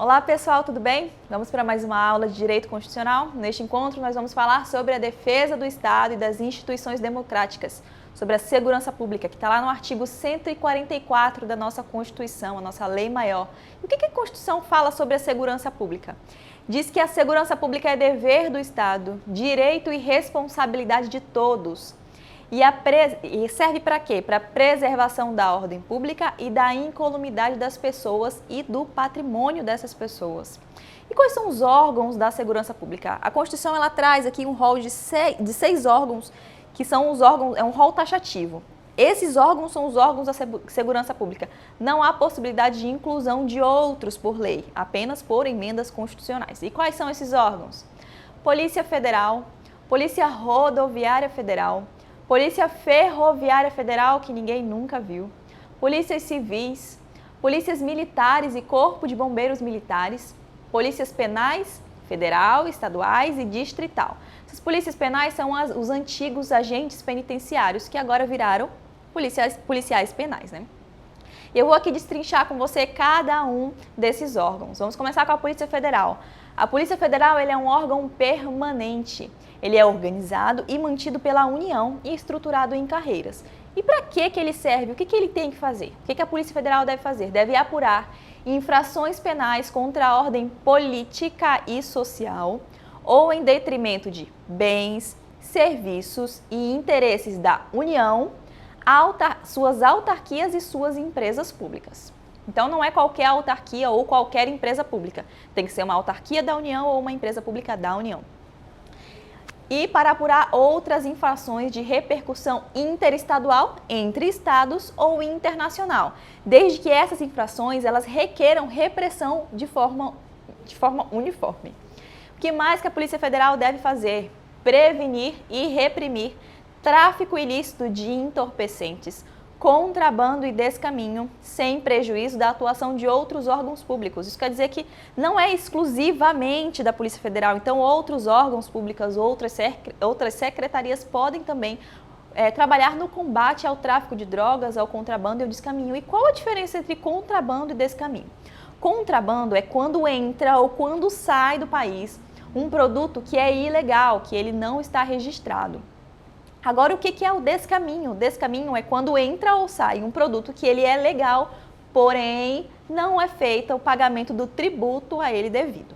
Olá pessoal, tudo bem? Vamos para mais uma aula de Direito Constitucional. Neste encontro nós vamos falar sobre a defesa do Estado e das instituições democráticas, sobre a segurança pública, que está lá no artigo 144 da nossa Constituição, a nossa lei maior. E o que a Constituição fala sobre a segurança pública? Diz que a segurança pública é dever do Estado, direito e responsabilidade de todos. E serve para quê? Para a preservação da ordem pública e da incolumidade das pessoas e do patrimônio dessas pessoas. E quais são os órgãos da segurança pública? A Constituição ela traz aqui um rol de seis órgãos, que são os órgãos, é um rol taxativo. Esses órgãos são os órgãos da segurança pública. Não há possibilidade de inclusão de outros por lei, apenas por emendas constitucionais. E quais são esses órgãos? Polícia Federal, Polícia Rodoviária Federal, Polícia Ferroviária Federal, que ninguém nunca viu, polícias civis, polícias militares e corpo de bombeiros militares, polícias penais, federal, estaduais e distrital. Essas polícias penais são os antigos agentes penitenciários, que agora viraram policiais penais, né? Eu vou aqui destrinchar com você cada um desses órgãos. Vamos começar com a Polícia Federal. A Polícia Federal ele é um órgão permanente. Ele é organizado e mantido pela União e estruturado em carreiras. E para que ele serve? O que ele tem que fazer? O que a Polícia Federal deve fazer? Deve apurar infrações penais contra a ordem política e social ou em detrimento de bens, serviços e interesses da União, suas autarquias e suas empresas públicas. Então não é qualquer autarquia ou qualquer empresa pública. Tem que ser uma autarquia da União ou uma empresa pública da União. E para apurar outras infrações de repercussão interestadual, entre estados ou internacional, desde que essas infrações elas requeram repressão de forma uniforme. O que mais que a Polícia Federal deve fazer? Prevenir e reprimir tráfico ilícito de entorpecentes, contrabando e descaminho, sem prejuízo da atuação de outros órgãos públicos. Isso quer dizer que não é exclusivamente da Polícia Federal, então outros órgãos públicos, outras secretarias podem também trabalhar no combate ao tráfico de drogas, ao contrabando e ao descaminho. E qual a diferença entre contrabando e descaminho? Contrabando é quando entra ou quando sai do país um produto que é ilegal, que ele não está registrado. Agora, o que é o descaminho? O descaminho é quando entra ou sai um produto que ele é legal, porém não é feito o pagamento do tributo a ele devido.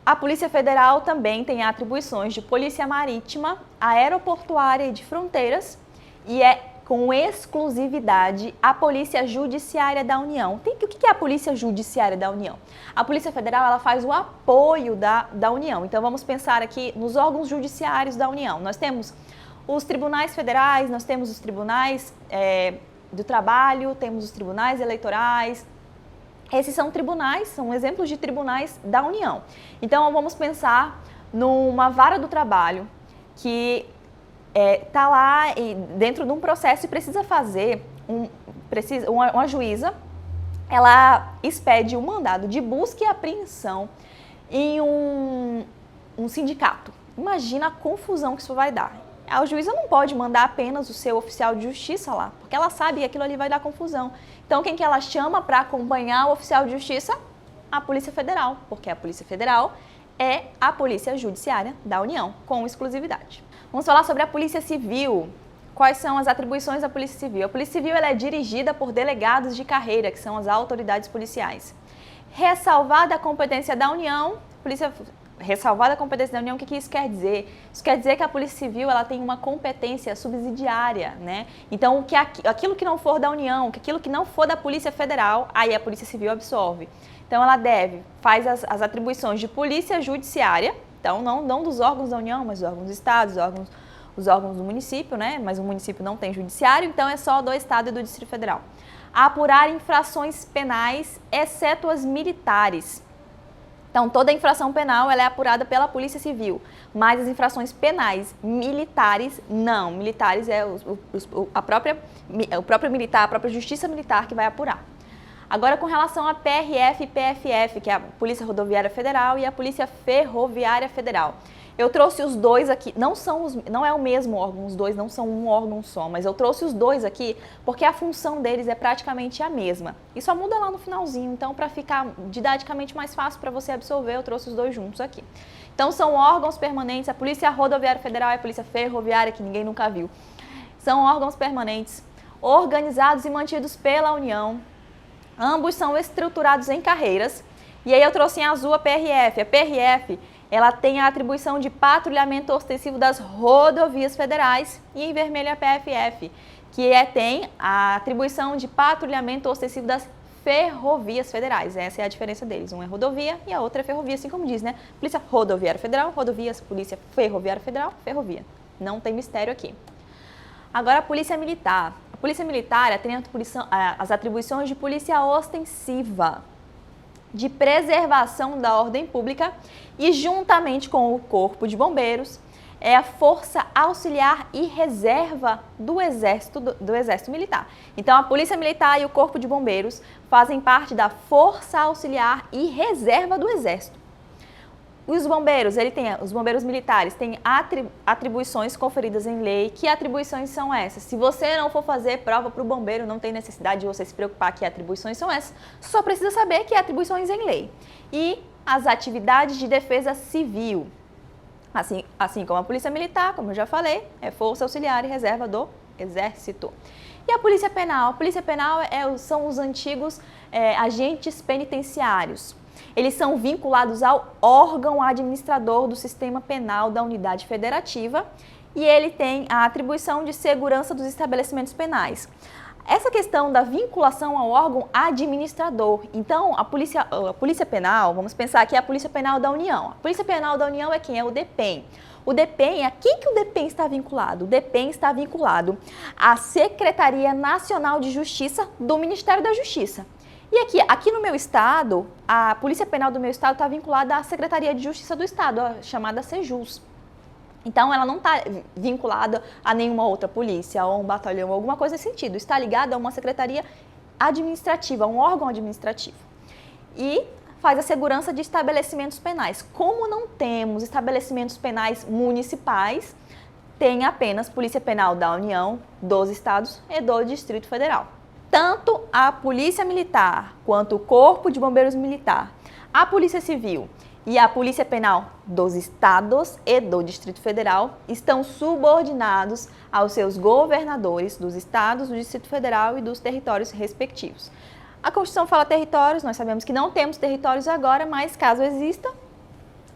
A Polícia Federal também tem atribuições de polícia marítima, aeroportuária e de fronteiras e é com exclusividade a Polícia Judiciária da União. O que é a Polícia Judiciária da União? A Polícia Federal ela faz o apoio da União. Então vamos pensar aqui nos órgãos judiciários da União. Nós temos os tribunais federais, nós temos os tribunais do trabalho, temos os tribunais eleitorais. Esses são tribunais, são exemplos de tribunais da União. Então, vamos pensar numa vara do trabalho que está lá dentro de um processo e precisa fazer, uma juíza, ela expede um mandado de busca e apreensão em um sindicato. Imagina a confusão que isso vai dar. A juíza não pode mandar apenas o seu oficial de justiça lá, porque ela sabe que aquilo ali vai dar confusão. Então, quem que ela chama para acompanhar o oficial de justiça? A Polícia Federal, porque a Polícia Federal é a Polícia Judiciária da União, com exclusividade. Vamos falar sobre a Polícia Civil. Quais são as atribuições da Polícia Civil? A Polícia Civil ela é dirigida por delegados de carreira, que são as autoridades policiais. Ressalvada a competência da União, ressalvada a competência da União, o que isso quer dizer? Isso quer dizer que a Polícia Civil ela tem uma competência subsidiária, né? Então, aquilo que não for da União, aquilo que não for da Polícia Federal, aí a Polícia Civil absorve. Então, ela faz as atribuições de Polícia Judiciária, então não dos órgãos da União, mas dos órgãos do Estado, os órgãos do município, né? Mas o município não tem judiciário, então é só do Estado e do Distrito Federal. Apurar infrações penais, exceto as militares. Então, toda infração penal ela é apurada pela Polícia Civil, mas as infrações penais militares, não. Militares é o próprio militar, a própria Justiça Militar que vai apurar. Agora, com relação a PRF e PFF, que é a Polícia Rodoviária Federal e a Polícia Ferroviária Federal. Eu trouxe os dois aqui, não é o mesmo órgão, os dois não são um órgão só, mas eu trouxe os dois aqui porque a função deles é praticamente a mesma. E só muda lá no finalzinho, então para ficar didaticamente mais fácil para você absorver, eu trouxe os dois juntos aqui. Então são órgãos permanentes, a Polícia Rodoviária Federal e a Polícia Ferroviária, que ninguém nunca viu. São órgãos permanentes, organizados e mantidos pela União. Ambos são estruturados em carreiras. E aí eu trouxe em azul a PRF. A PRF, ela tem a atribuição de patrulhamento ostensivo das rodovias federais, e em vermelho a PFF, que tem a atribuição de patrulhamento ostensivo das ferrovias federais. Essa é a diferença deles. Um é rodovia e a outra é ferrovia, assim como diz, né? Polícia Rodoviária Federal, rodovias, Polícia Ferroviária Federal, ferrovia. Não tem mistério aqui. Agora a Polícia Militar. A Polícia Militar tem as atribuições de polícia ostensiva, de preservação da ordem pública, e juntamente com o Corpo de Bombeiros é a Força Auxiliar e Reserva do Exército Militar. Então a Polícia Militar e o Corpo de Bombeiros fazem parte da Força Auxiliar e Reserva do Exército. Os bombeiros militares têm atribuições conferidas em lei. Que atribuições são essas? Se você não for fazer prova para o bombeiro, não tem necessidade de você se preocupar que atribuições são essas, só precisa saber que atribuições em lei. E as atividades de defesa civil, assim como a Polícia Militar, como eu já falei, é Força Auxiliar e Reserva do Exército. E a Polícia Penal? A Polícia Penal são os antigos agentes penitenciários. Eles são vinculados ao órgão administrador do sistema penal da unidade federativa, e ele tem a atribuição de segurança dos estabelecimentos penais. Essa questão da vinculação ao órgão administrador, então a Polícia Penal, vamos pensar aqui a Polícia Penal da União. A Polícia Penal da União é quem? É o DPEM. O DPEM, a quem que o DPEM está vinculado? O DPEM está vinculado à Secretaria Nacional de Justiça do Ministério da Justiça. E aqui no meu estado, a Polícia Penal do meu estado está vinculada à Secretaria de Justiça do Estado, chamada Sejus. Então, ela não está vinculada a nenhuma outra polícia ou um batalhão, alguma coisa nesse sentido. Está ligada a uma secretaria administrativa, a um órgão administrativo. E faz a segurança de estabelecimentos penais. Como não temos estabelecimentos penais municipais, tem apenas Polícia Penal da União, dos estados e do Distrito Federal. Tanto a Polícia Militar quanto o Corpo de Bombeiros Militar, a Polícia Civil e a Polícia Penal dos estados e do Distrito Federal estão subordinados aos seus governadores dos estados, do Distrito Federal e dos territórios respectivos. A Constituição fala territórios, nós sabemos que não temos territórios agora, mas caso exista,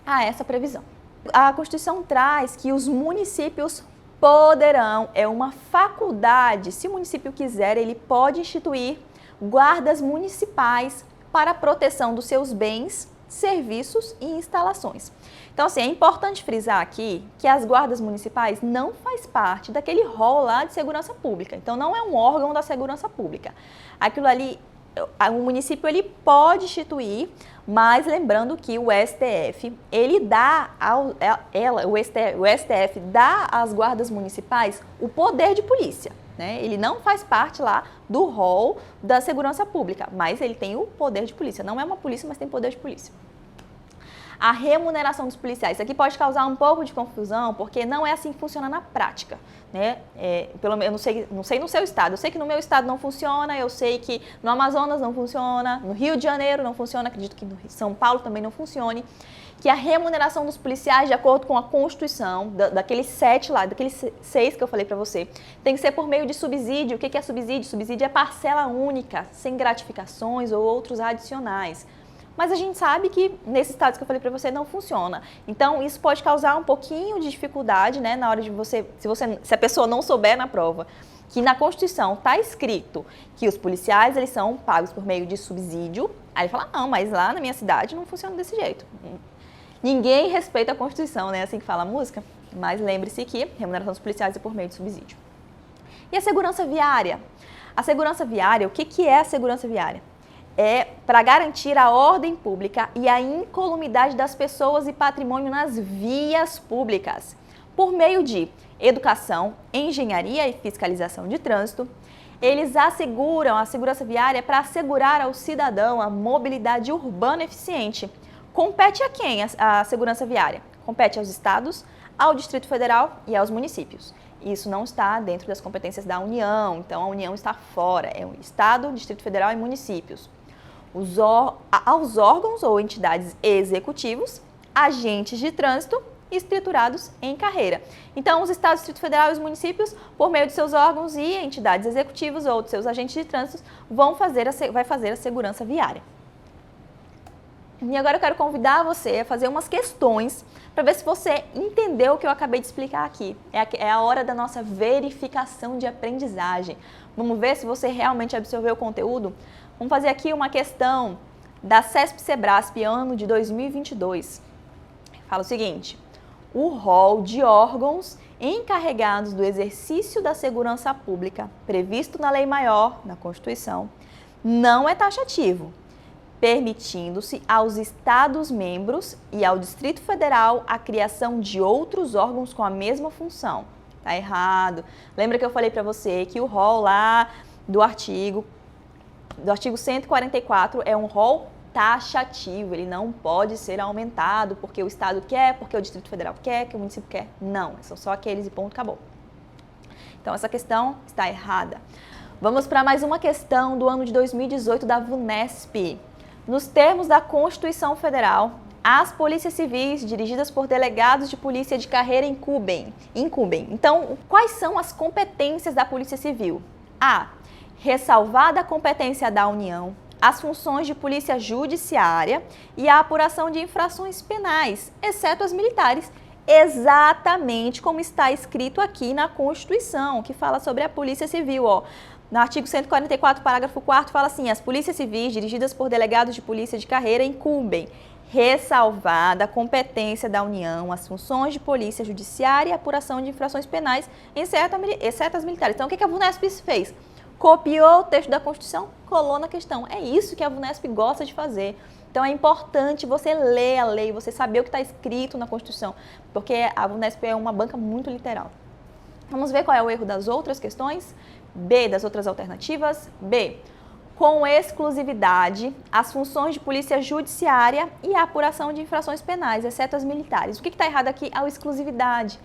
há essa previsão. A Constituição traz que os municípios poderão, é uma faculdade, se o município quiser, ele pode instituir guardas municipais para a proteção dos seus bens, serviços e instalações. Então, assim, é importante frisar aqui que as guardas municipais não faz parte daquele rol lá de segurança pública. Então, não é um órgão da segurança pública. Aquilo ali, o município ele pode instituir, mas lembrando que o STF, ele dá o STF dá às guardas municipais o poder de polícia, né? Ele não faz parte lá do rol da segurança pública, mas ele tem o poder de polícia. Não é uma polícia, mas tem poder de polícia. A remuneração dos policiais. Isso aqui pode causar um pouco de confusão, porque não é assim que funciona na prática, né? Pelo menos, não sei no seu estado. Eu sei que no meu estado não funciona, eu sei que no Amazonas não funciona, no Rio de Janeiro não funciona, acredito que no São Paulo também não funcione. Que a remuneração dos policiais, de acordo com a Constituição, daqueles 7 lá, daqueles 6 que eu falei para você, tem que ser por meio de subsídio. O que é subsídio? Subsídio é parcela única, sem gratificações ou outros adicionais. Mas a gente sabe que nesses estados que eu falei para você não funciona. Então, isso pode causar um pouquinho de dificuldade, né, na hora de se a pessoa não souber na prova, que na Constituição está escrito que os policiais eles são pagos por meio de subsídio. Aí ele fala, não, mas lá na minha cidade não funciona desse jeito. Ninguém respeita a Constituição, né, assim que fala a música. Mas lembre-se que remuneração dos policiais é por meio de subsídio. E a segurança viária? A segurança viária, o que é a segurança viária? É para garantir a ordem pública e a incolumidade das pessoas e patrimônio nas vias públicas, por meio de educação, engenharia e fiscalização de trânsito, eles asseguram a segurança viária para assegurar ao cidadão a mobilidade urbana eficiente. Compete a quem a segurança viária? Compete aos estados, ao Distrito Federal e aos municípios. Isso não está dentro das competências da União, então a União está fora, é o Estado, Distrito Federal e municípios. Aos órgãos ou entidades executivos, agentes de trânsito escriturados em carreira. Então, os estados, Distrito Federal e os municípios, por meio de seus órgãos e entidades executivas ou de seus agentes de trânsito, vai fazer a segurança viária. E agora eu quero convidar você a fazer umas questões para ver se você entendeu o que eu acabei de explicar aqui. É a hora da nossa verificação de aprendizagem. Vamos ver se você realmente absorveu o conteúdo? Vamos fazer aqui uma questão da CESP-Cebrasp, ano de 2022. Fala o seguinte: o rol de órgãos encarregados do exercício da segurança pública, previsto na Lei Maior, na Constituição, não é taxativo, permitindo-se aos Estados-membros e ao Distrito Federal a criação de outros órgãos com a mesma função. Tá errado. Lembra que eu falei para você que o rol lá do artigo 144 é um rol taxativo, ele não pode ser aumentado porque o Estado quer, porque o Distrito Federal quer, que o município quer. Não, são só aqueles e ponto, acabou. Então, essa questão está errada. Vamos para mais uma questão do ano de 2018 da VUNESP. Nos termos da Constituição Federal, as polícias civis dirigidas por delegados de polícia de carreira incumbem. Então, quais são as competências da Polícia Civil? A. Ressalvada a competência da União, as funções de polícia judiciária e a apuração de infrações penais, exceto as militares, exatamente como está escrito aqui na Constituição, que fala sobre a Polícia Civil, ó. No artigo 144, parágrafo 4º, fala assim: as polícias civis dirigidas por delegados de polícia de carreira incumbem, ressalvada a competência da União, as funções de polícia judiciária e a apuração de infrações penais, exceto as militares. Então, o que a VUNESP fez? Copiou o texto da Constituição, colou na questão. É isso que a VUNESP gosta de fazer. Então, é importante você ler a lei, você saber o que está escrito na Constituição, porque a VUNESP é uma banca muito literal. Vamos ver qual é o erro das outras questões. B, das outras alternativas. B, com exclusividade, as funções de polícia judiciária e a apuração de infrações penais, exceto as militares. O que está errado aqui? A exclusividade.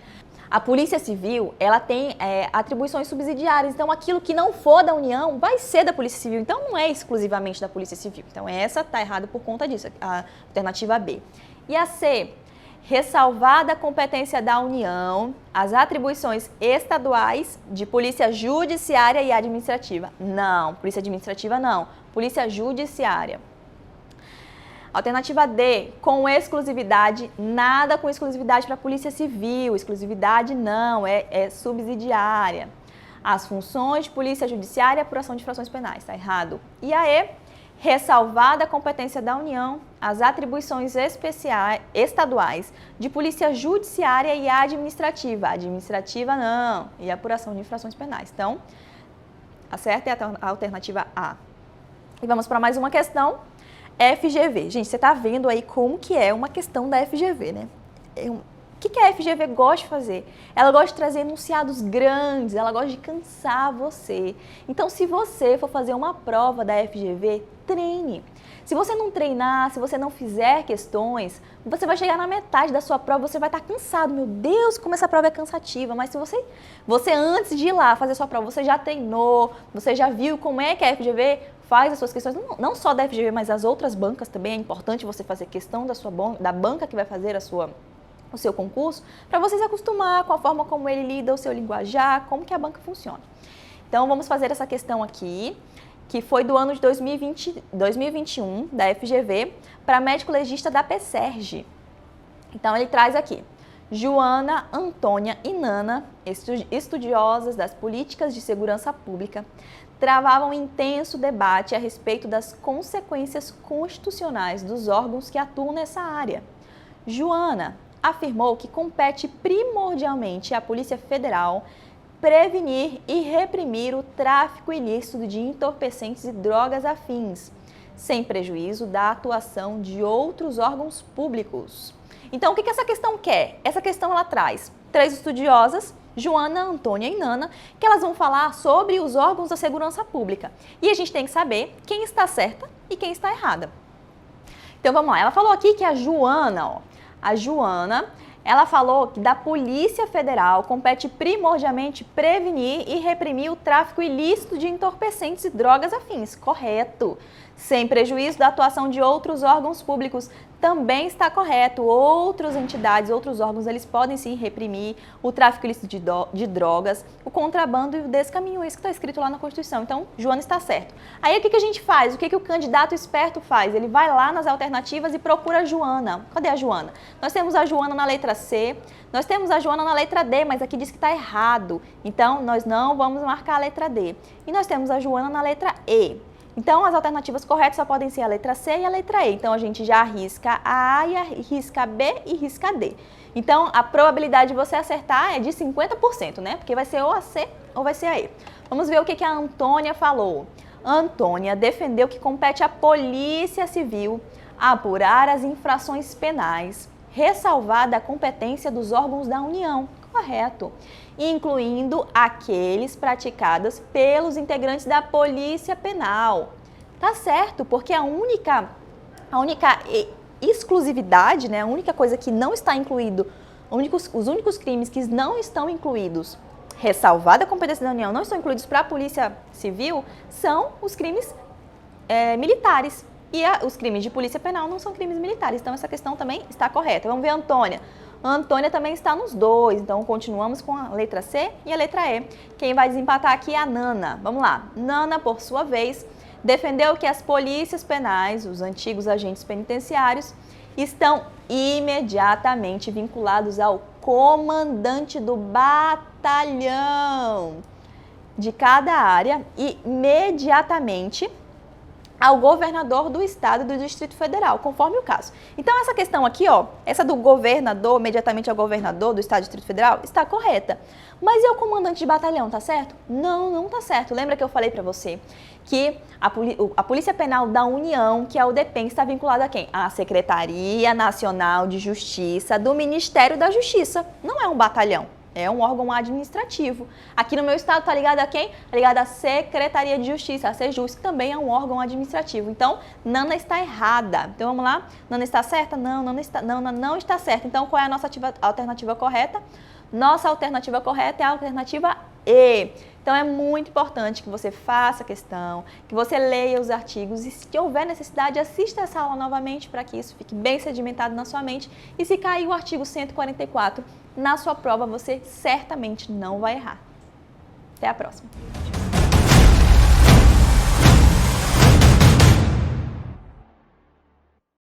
A Polícia Civil, ela tem atribuições subsidiárias, então aquilo que não for da União vai ser da Polícia Civil, então não é exclusivamente da Polícia Civil. Então essa está errada por conta disso, a alternativa B. E a C, ressalvada a competência da União, as atribuições estaduais de Polícia Judiciária e Administrativa. Não, Polícia Administrativa não, Polícia Judiciária. Alternativa D, com exclusividade, nada com exclusividade para a Polícia Civil, exclusividade não, é subsidiária. As funções de Polícia Judiciária e apuração de infrações penais, está errado. E a E, ressalvada a competência da União, as atribuições estaduais de Polícia Judiciária e Administrativa, administrativa não, e apuração de infrações penais. Então, a certa é a alternativa A. E vamos para mais uma questão. FGV. Gente, você está vendo aí como que é uma questão da FGV, né? O que a FGV gosta de fazer? Ela gosta de trazer enunciados grandes, ela gosta de cansar você. Então, se você for fazer uma prova da FGV, treine. Se você não treinar, se você não fizer questões, você vai chegar na metade da sua prova, você vai estar cansado. Meu Deus, como essa prova é cansativa. Mas se você antes de ir lá fazer sua prova, você já treinou, você já viu como é que a FGV faz as suas questões, não só da FGV, mas as outras bancas também. É importante você fazer questão da banca que vai fazer o seu concurso, para você se acostumar com a forma como ele lida o seu linguajar, como que a banca funciona. Então, vamos fazer essa questão aqui, que foi do ano de 2021, da FGV, para médico legista da PSERG. Então, ele traz aqui: Joana, Antônia e Nana, estudiosas das políticas de segurança pública, travavam intenso debate a respeito das consequências constitucionais dos órgãos que atuam nessa área. Joana afirmou que compete primordialmente à Polícia Federal prevenir e reprimir o tráfico ilícito de entorpecentes e drogas afins, sem prejuízo da atuação de outros órgãos públicos. Então, o que essa questão quer? Essa questão ela traz 3 estudiosas Joana, Antônia e Nana, que elas vão falar sobre os órgãos da segurança pública. E a gente tem que saber quem está certa e quem está errada. Então vamos lá, ela falou aqui que a Joana, ela falou que da Polícia Federal compete primordialmente prevenir e reprimir o tráfico ilícito de entorpecentes e drogas afins. Correto. Sem prejuízo da atuação de outros órgãos públicos. Também está correto. Outras entidades, outros órgãos, eles podem sim reprimir o tráfico ilícito de drogas, o contrabando e o descaminho. Isso que está escrito lá na Constituição. Então, Joana está certo. Aí, o que a gente faz? O que o candidato esperto faz? Ele vai lá nas alternativas e procura a Joana. Cadê a Joana? Nós temos a Joana na letra C, nós temos a Joana na letra D, mas aqui diz que está errado. Então, nós não vamos marcar a letra D. E nós temos a Joana na letra E. Então, as alternativas corretas só podem ser a letra C e a letra E. Então, a gente já risca a A, e risca B e risca D. Então, a probabilidade de você acertar é de 50%, né? Porque vai ser ou a C ou vai ser a E. Vamos ver o que a Antônia falou. Antônia defendeu que compete à Polícia Civil apurar as infrações penais, ressalvada a competência dos órgãos da União. Correto. Incluindo aqueles praticados pelos integrantes da Polícia Penal. Tá certo, porque a única exclusividade, né, a única coisa que não está incluído, os únicos crimes que não estão incluídos, ressalvada a competência da União, não estão incluídos para a Polícia Civil, são os crimes militares. E os crimes de polícia penal não são crimes militares, então essa questão também está correta. Vamos ver a Antônia. A Antônia também está nos dois, então continuamos com a letra C e a letra E. Quem vai desempatar aqui é a Nana. Vamos lá. Nana, por sua vez, defendeu que as polícias penais, os antigos agentes penitenciários, estão imediatamente vinculados ao comandante do batalhão de cada área e imediatamente ao governador do estado e do Distrito Federal, conforme o caso. Então, essa questão aqui, ó, essa do governador, imediatamente ao governador do estado e do Distrito Federal, está correta. Mas e o comandante de batalhão, tá certo? Não, não tá certo. Lembra que eu falei para você que a Polícia Penal da União, que é o DEPEN, está vinculada a quem? À Secretaria Nacional de Justiça do Ministério da Justiça. Não é um batalhão. É um órgão administrativo. Aqui no meu estado está ligado a quem? Está ligado à Secretaria de Justiça, a Sejus, que também é um órgão administrativo. Então, Nana está errada. Então, vamos lá? Nana está certa? Não, Nana não está certa. Então, qual é a nossa alternativa correta? Nossa alternativa correta é a alternativa E. Então, é muito importante que você faça a questão, que você leia os artigos e, se houver necessidade, assista essa aula novamente para que isso fique bem sedimentado na sua mente. E se cair o artigo 144 na sua prova, você certamente não vai errar. Até a próxima!